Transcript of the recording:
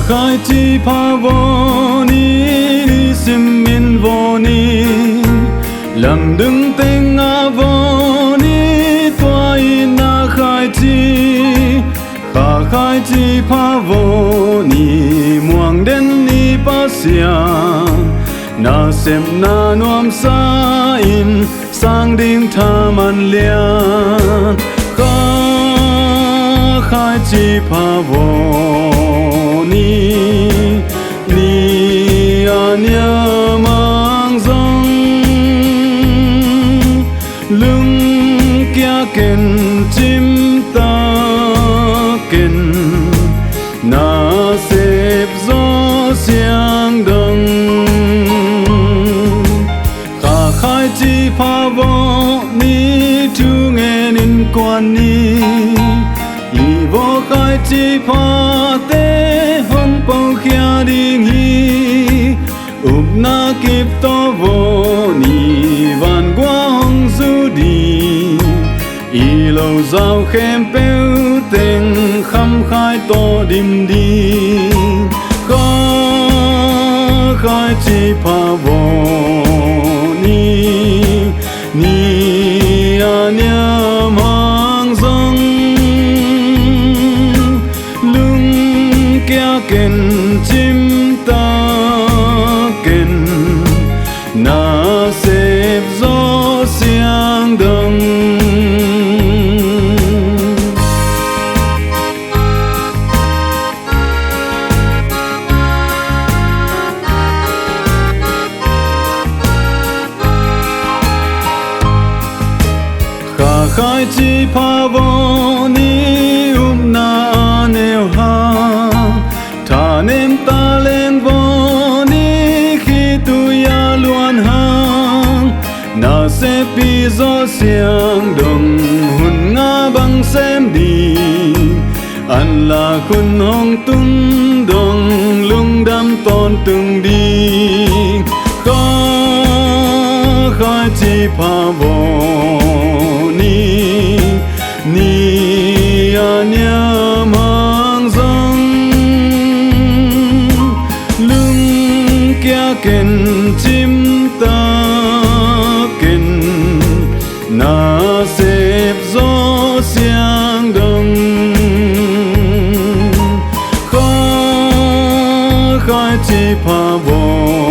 khai chi pa vô ni sim min vô ni làm đứng tên ngã vô ni toai na khai chi pa vô ni muang den ni pa sia na sem na nuam sa in sang ding tha man lian khai chi pa vô ni anya mang dong lưng kia ken chim ta ken na xếp gió xiang đông khai chi pa vô ni thu nghe nên quan ni vô khai chi pa te hong bao khia ding hi na kịp to vô ni van qua hong du đi lâu giao khem péu tên khăm khai to dim đi khai chi pa vô ni anya mang dong lưng kia ken chim ta ken na xếp gió xiang đông khai chi pa vô ni na neo ha tha nem ta lên vô ni khi tu ya luan hang na se pi gió xiang đông hun nga bang xem đi an là khun hong tung đông lung đam ton tung đi khai chi pa vô ni anya mang dong lưng kia ken chim ta ken na xếp gió xiang đông khai chi pa vô